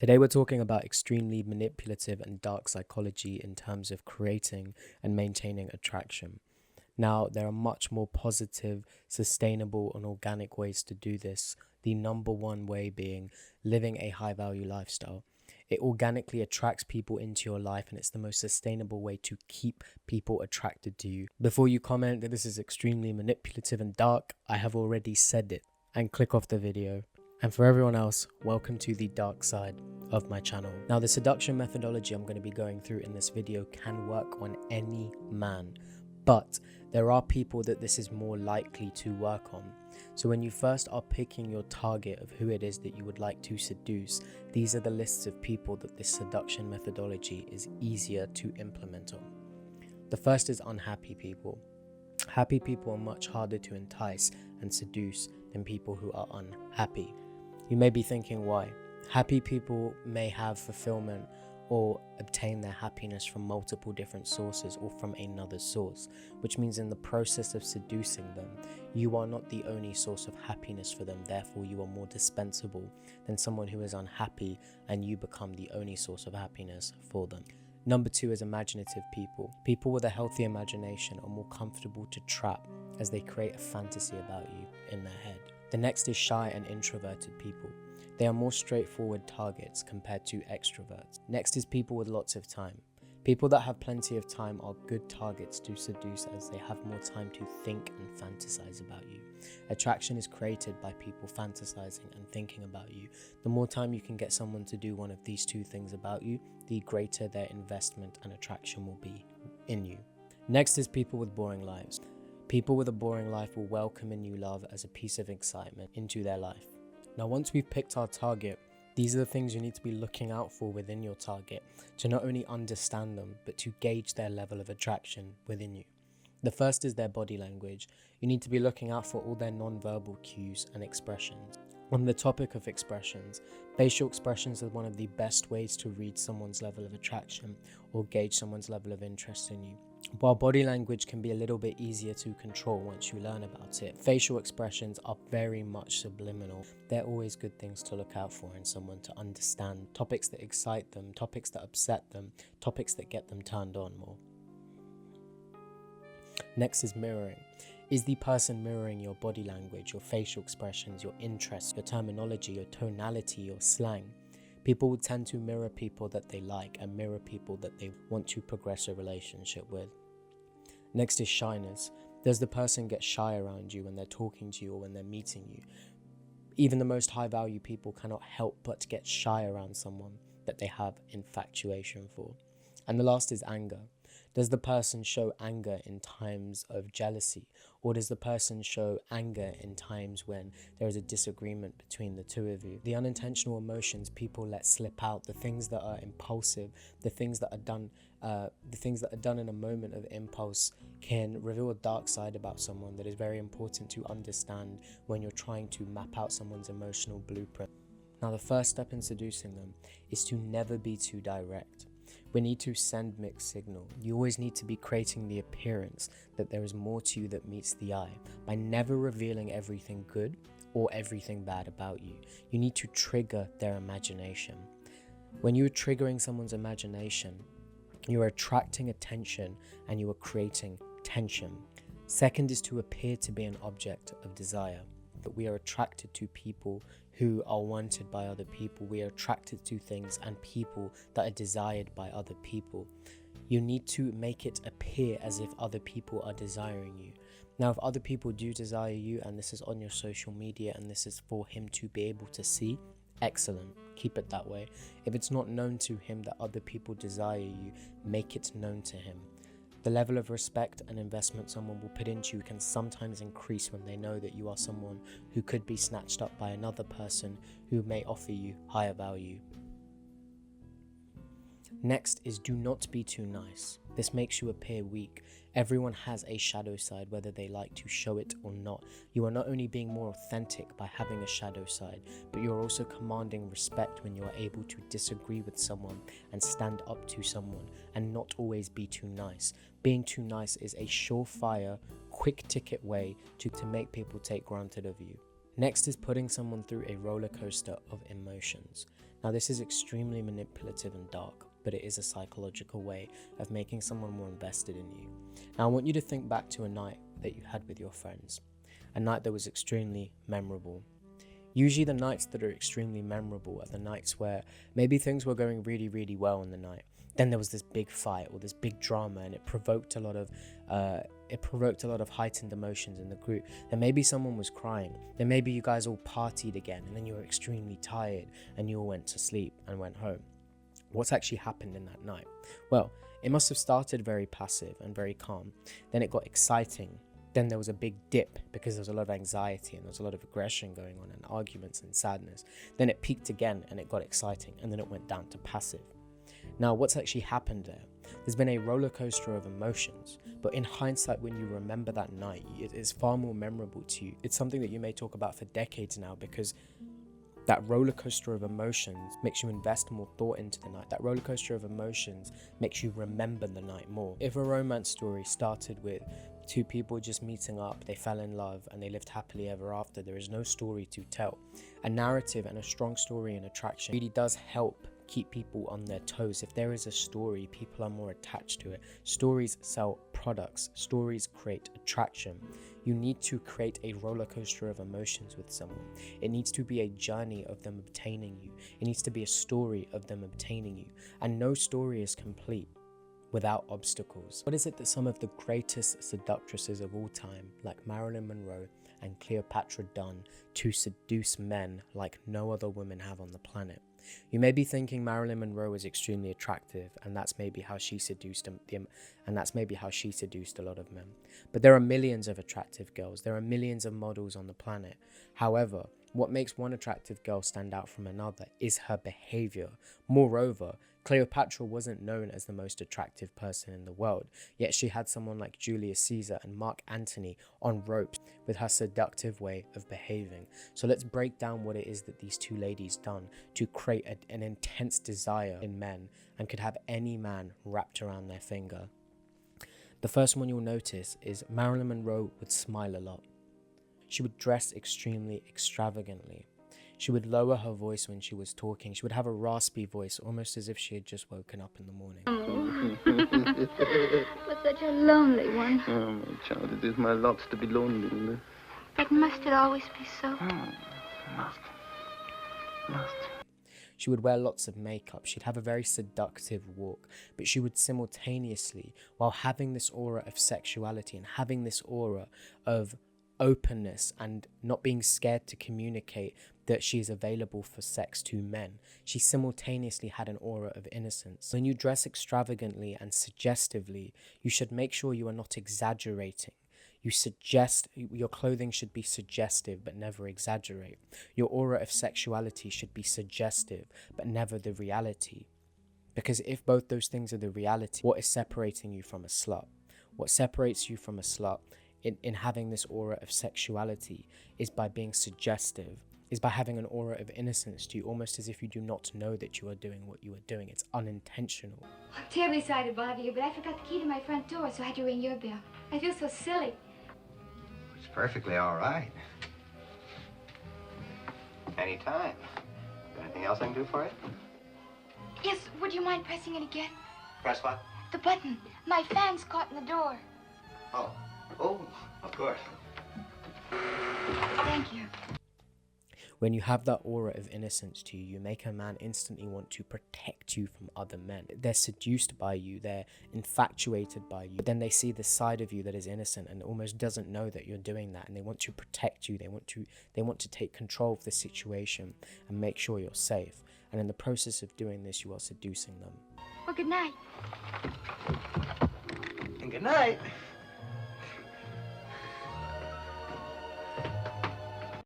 Today we're talking about extremely manipulative and dark psychology in terms of creating and maintaining attraction. Now, there are much more positive, sustainable, and organic ways to do this. The number one way being living a high value lifestyle. It organically attracts people into your life, and it's the most sustainable way to keep people attracted to you. Before you comment that this is extremely manipulative and dark, I have already said it, and click off the video. And for everyone else, welcome to the dark side of my channel. Now, the seduction methodology I'm going to be going through in this video can work on any man, but there are people that this is more likely to work on. So when you first are picking your target of who it is that you would like to seduce, these are the lists of people that this seduction methodology is easier to implement on. The first is unhappy people. Happy people are much harder to entice and seduce than people who are unhappy. You may be thinking why. Happy people may have fulfillment or obtain their happiness from multiple different sources or from another source, which means in the process of seducing them, you are not the only source of happiness for them. Therefore, you are more dispensable than someone who is unhappy and you become the only source of happiness for them. Number two is imaginative people. People with a healthy imagination are more comfortable to trap as they create a fantasy about you in their head. The next is shy and introverted people. They are more straightforward targets compared to extroverts. Next is people with lots of time. People that have plenty of time are good targets to seduce as they have more time to think and fantasize about you. Attraction is created by people fantasizing and thinking about you. The more time you can get someone to do one of these two things about you, the greater their investment and attraction will be in you. Next is people with boring lives. People with a boring life will welcome a new love as a piece of excitement into their life. Now, once we've picked our target, these are the things you need to be looking out for within your target to not only understand them, but to gauge their level of attraction within you. The first is their body language. You need to be looking out for all their non-verbal cues and expressions. On the topic of expressions, facial expressions are one of the best ways to read someone's level of attraction or gauge someone's level of interest in you. While body language can be a little bit easier to control once you learn about it, facial expressions are very much subliminal. They're always good things to look out for in someone to understand topics that excite them, topics that upset them, topics that get them turned on more. Next is mirroring. Is the person mirroring your body language, your facial expressions, your interests, your terminology, your tonality, your slang? People will tend to mirror people that they like and mirror people that they want to progress a relationship with. Next is shyness. Does the person get shy around you when they're talking to you or when they're meeting you? Even the most high value people cannot help but get shy around someone that they have infatuation for. And the last is anger. Does the person show anger in times of jealousy, or does the person show anger in times when there is a disagreement between the two of you? The unintentional emotions people let slip out, the things that are impulsive, the things that are done in a moment of impulse can reveal a dark side about someone that is very important to understand when you're trying to map out someone's emotional blueprint. Now, the first step in seducing them is to never be too direct. We need to send mixed signal. You always need to be creating the appearance that there is more to you that meets the eye by never revealing everything good or everything bad about you. You need to trigger their imagination. When you're triggering someone's imagination, you're attracting attention and you are creating tension. Second is to appear to be an object of desire. That we are attracted to people who are wanted by other people. We are attracted to things and people that are desired by other people. You need to make it appear as if other people are desiring you. Now, if other people do desire you and this is on your social media and this is for him to be able to see, excellent, keep it that way. If it's not known to him that other people desire you, make it known to him. The level of respect and investment someone will put into you can sometimes increase when they know that you are someone who could be snatched up by another person who may offer you higher value. Next is do not be too nice. This makes you appear weak. Everyone has a shadow side, whether they like to show it or not. You are not only being more authentic by having a shadow side, but you're also commanding respect when you are able to disagree with someone and stand up to someone and not always be too nice. Being too nice is a surefire, quick ticket way to make people take granted of you. Next is putting someone through a roller coaster of emotions. Now, this is extremely manipulative and dark, but it is a psychological way of making someone more invested in you. Now, I want you to think back to a night that you had with your friends, a night that was extremely memorable. Usually the nights that are extremely memorable are the nights where maybe things were going really, really well in the night. Then there was this big fight or this big drama, and it provoked a lot of heightened emotions in the group. Then maybe someone was crying. Then maybe you guys all partied again, and then you were extremely tired and you all went to sleep and went home. What's actually happened in that night? Well, it must have started very passive and very calm. Then it got exciting. Then there was a big dip because there was a lot of anxiety and there was a lot of aggression going on and arguments and sadness. Then it peaked again and it got exciting, and then it went down to passive. Now, what's actually happened there? There's been a roller coaster of emotions, but in hindsight, when you remember that night, it is far more memorable to you. It's something that you may talk about for decades now, because that roller coaster of emotions makes you invest more thought into the night. That roller coaster of emotions makes you remember the night more. If a romance story started with two people just meeting up, they fell in love, and they lived happily ever after, there is no story to tell. A narrative and a strong story and attraction really does help keep people on their toes. If there is a story, people are more attached to it. Stories sell products. Stories create attraction. You need to create a roller coaster of emotions with someone. It needs to be a journey of them obtaining you. It needs to be a story of them obtaining you. And no story is complete without obstacles. What is it that some of the greatest seductresses of all time, like Marilyn Monroe and Cleopatra, done to seduce men like no other women have on the planet? You may be thinking Marilyn Monroe was extremely attractive, and that's maybe how she seduced a lot of men. But there are millions of attractive girls. There are millions of models on the planet. However, what makes one attractive girl stand out from another is her behavior. Moreover, Cleopatra wasn't known as the most attractive person in the world, yet she had someone like Julius Caesar and Mark Antony on ropes with her seductive way of behaving. So let's break down what it is that these two ladies done to create an intense desire in men and could have any man wrapped around their finger. The first one you'll notice is Marilyn Monroe would smile a lot. She would dress extremely extravagantly. She would lower her voice when she was talking. She would have a raspy voice, almost as if she had just woken up in the morning. But such a lonely one. Oh, my child, it is my lot to be lonely, isn't it? But must it always be so? Must. She would wear lots of makeup. She'd have a very seductive walk, but she would simultaneously, while having this aura of sexuality and having this aura of openness and not being scared to communicate that she is available for sex to men, she simultaneously had an aura of innocence. When you dress extravagantly and suggestively, you should make sure you are not exaggerating. Your clothing should be suggestive but never exaggerate. Your aura of sexuality should be suggestive but never the reality. Because if both those things are the reality, what is separating you from a slut? What separates you from a slut in having this aura of sexuality is by being suggestive, is by having an aura of innocence to you, almost as if you do not know that you are doing what you are doing. It's unintentional. I'm terribly sorry to bother you, but I forgot the key to my front door, so I had to ring your bell. I feel so silly. It's perfectly all right. Anytime. Anything else I can do for you? Yes, would you mind pressing it again? Press what? The button. My fan's caught in the door. Oh, of course. Thank you. When you have that aura of innocence to you, you make a man instantly want to protect you from other men. They're seduced by you, they're infatuated by you, but then they see the side of you that is innocent and almost doesn't know that you're doing that, and they want to protect you, they want to take control of the situation and make sure you're safe. And in the process of doing this, you are seducing them. Well, good night. And good night.